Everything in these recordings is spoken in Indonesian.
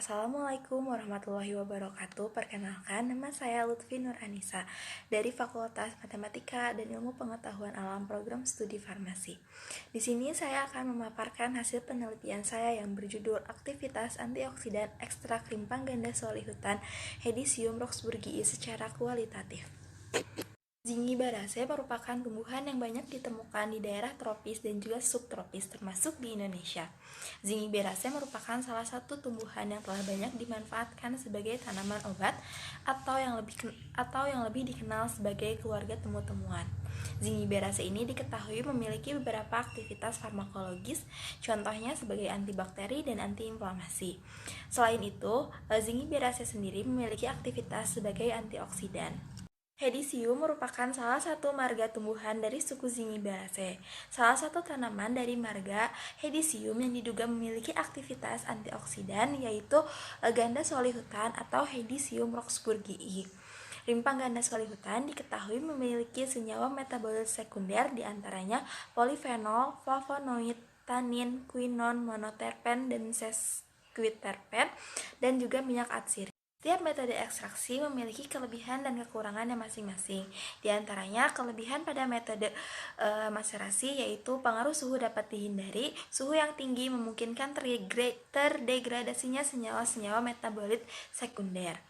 Assalamualaikum warahmatullahi wabarakatuh. Perkenalkan, nama saya Lutfi Nur Anissa dari Fakultas Matematika dan Ilmu Pengetahuan Alam Program Studi Farmasi. Di sini saya akan memaparkan hasil penelitian saya yang berjudul Aktivitas Antioksidan Ekstrak Rimpang Ganda Solihutan Hedicium roxburghii secara kualitatif. Zingiberaceae merupakan tumbuhan yang banyak ditemukan di daerah tropis dan juga subtropis termasuk di Indonesia. Zingiberaceae merupakan salah satu tumbuhan yang telah banyak dimanfaatkan sebagai tanaman obat atau yang lebih dikenal sebagai keluarga temu-temuan. Zingiberaceae ini diketahui memiliki beberapa aktivitas farmakologis, contohnya sebagai antibakteri dan antiinflamasi. Selain itu, Zingiberaceae sendiri memiliki aktivitas sebagai antioksidan. Hedicium merupakan salah satu marga tumbuhan dari suku Zingiberaceae. Salah satu tanaman dari marga Hedicium yang diduga memiliki aktivitas antioksidan yaitu ganda solihutan atau Hedicium roxburghii. Rimpang ganda solihutan diketahui memiliki senyawa metabolit sekunder diantaranya polifenol, flavonoid, tanin, quinon, monoterpen, dan sesquiterpen, dan juga minyak atsiri. Setiap metode ekstraksi memiliki kelebihan dan kekurangannya masing-masing. Di antaranya, kelebihan pada metode maserasi yaitu pengaruh suhu dapat dihindari. Suhu yang tinggi memungkinkan terdegradasinya senyawa-senyawa metabolit sekunder.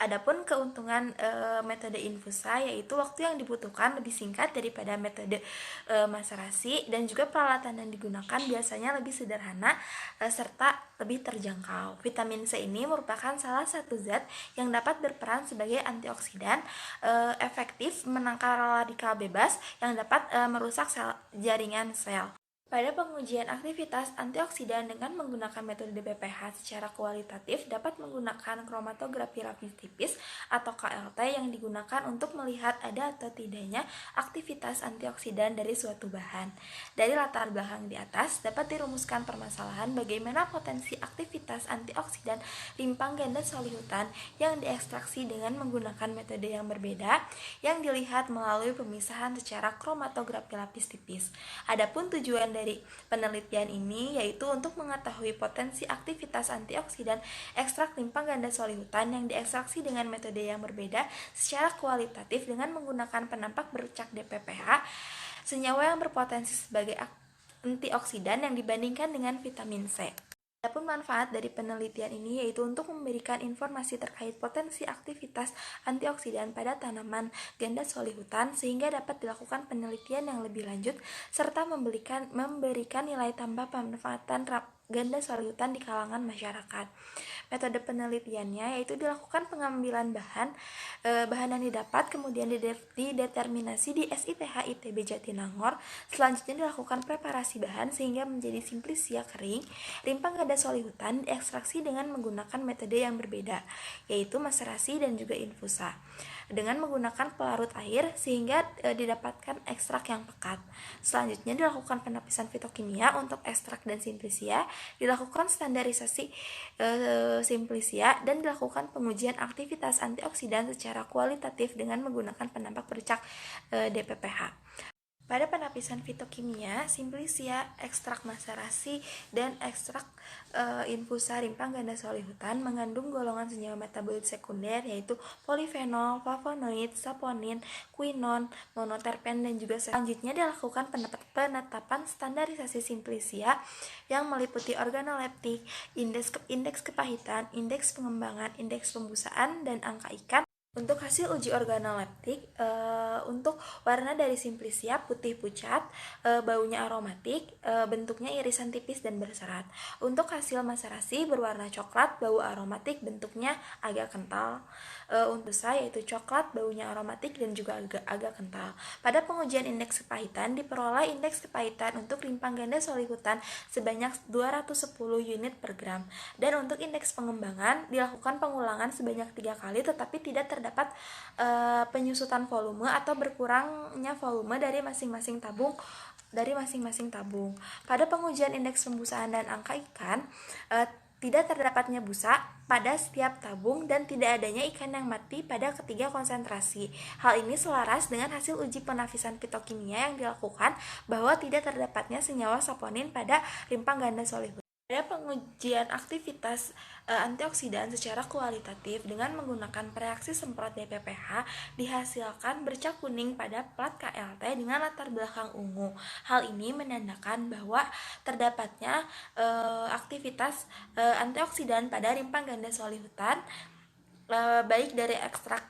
Adapun keuntungan metode infusa yaitu waktu yang dibutuhkan lebih singkat daripada metode maserasi dan juga peralatan yang digunakan biasanya lebih sederhana serta lebih terjangkau. Vitamin C ini merupakan salah satu zat yang dapat berperan sebagai antioksidan efektif menangkal radikal bebas yang dapat merusak jaringan sel. Pada pengujian aktivitas antioksidan dengan menggunakan metode DPPH secara kualitatif dapat menggunakan kromatografi lapis tipis atau KLT yang digunakan untuk melihat ada atau tidaknya aktivitas antioksidan dari suatu bahan. Dari latar belakang di atas dapat dirumuskan permasalahan bagaimana potensi aktivitas antioksidan rimpang ganda solihutan yang diekstraksi dengan menggunakan metode yang berbeda yang dilihat melalui pemisahan secara kromatografi lapis tipis. Adapun tujuan dari penelitian ini yaitu untuk mengetahui potensi aktivitas antioksidan ekstrak rimpang ganda solihutan yang diekstraksi dengan metode yang berbeda secara kualitatif dengan menggunakan penampak bercak DPPH, senyawa yang berpotensi sebagai antioksidan yang dibandingkan dengan vitamin C. Adapun manfaat dari penelitian ini yaitu untuk memberikan informasi terkait potensi aktivitas antioksidan pada tanaman ganda solihutan sehingga dapat dilakukan penelitian yang lebih lanjut serta memberikan nilai tambah pemanfaatan ganda solihutan di kalangan masyarakat. Metode penelitiannya yaitu dilakukan pengambilan bahan yang didapat kemudian dideterminasi di SITH ITB Jatinangor. Selanjutnya dilakukan preparasi bahan sehingga menjadi simplisia kering. Rimpang ganda solihutan diekstraksi dengan menggunakan metode yang berbeda yaitu maserasi dan juga infusa dengan menggunakan pelarut air sehingga didapatkan ekstrak yang pekat. Selanjutnya dilakukan penapisan fitokimia untuk ekstrak dan simplisia, dilakukan standarisasi simplisia dan dilakukan pengujian aktivitas antioksidan secara kualitatif dengan menggunakan penampak bercak DPPH. Pada penapisan fitokimia, simplisia, ekstrak maserasi, dan ekstrak infusa rimpang ganda solihutan mengandung golongan senyawa metabolit sekunder yaitu polifenol, flavonoid, saponin, quinon, monoterpen, dan juga selanjutnya dilakukan penetapan standarisasi simplisia yang meliputi organoleptik, indeks kepahitan, indeks pengembangan, indeks pembusaan, dan angka ikan. Untuk hasil uji organoleptik, untuk warna dari simplisia putih pucat, baunya aromatik, bentuknya irisan tipis dan berserat. Untuk hasil maserasi berwarna coklat, bau aromatik, bentuknya agak kental. Untuk saya yaitu coklat, baunya aromatik dan juga agak kental. Pada pengujian indeks kepahitan diperoleh indeks kepahitan untuk rimpang ganda solihutan sebanyak 210 unit per gram. Dan untuk indeks pengembangan dilakukan pengulangan sebanyak 3 kali tetapi tidak terdapat penyusutan volume atau berkurangnya volume dari masing-masing tabung dari masing-masing tabung. Pada pengujian indeks pembusaan dan angka ikan, tidak terdapatnya busa pada setiap tabung dan tidak adanya ikan yang mati pada ketiga konsentrasi. Hal ini selaras dengan hasil uji penafisan fitokimia yang dilakukan bahwa tidak terdapatnya senyawa saponin pada rimpang ganda solihum. Pada pengujian aktivitas antioksidan secara kualitatif dengan menggunakan reaksi semprot DPPH dihasilkan bercak kuning pada plat KLT dengan latar belakang ungu. Hal ini menandakan bahwa terdapatnya aktivitas antioksidan pada rimpang ganda solihutan baik dari ekstrak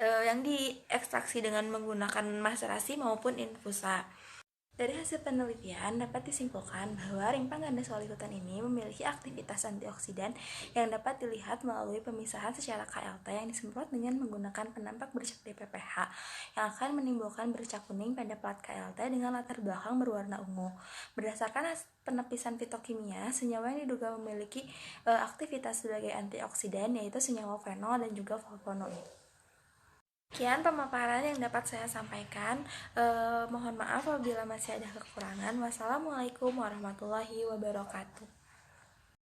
yang diekstraksi dengan menggunakan maserasi maupun infusa. Dari hasil penelitian dapat disimpulkan bahwa rimpang ganda solihutan ini memiliki aktivitas antioksidan yang dapat dilihat melalui pemisahan secara KLT yang disemprot dengan menggunakan penampak bercak DPPH yang akan menimbulkan bercak kuning pada plat KLT dengan latar belakang berwarna ungu. Berdasarkan hasil penepisan fitokimia, senyawa yang diduga memiliki aktivitas sebagai antioksidan yaitu senyawa fenol dan juga flavonoid. Sekian pemaparan yang dapat saya sampaikan. Mohon maaf apabila masih ada kekurangan. Wassalamualaikum warahmatullahi wabarakatuh.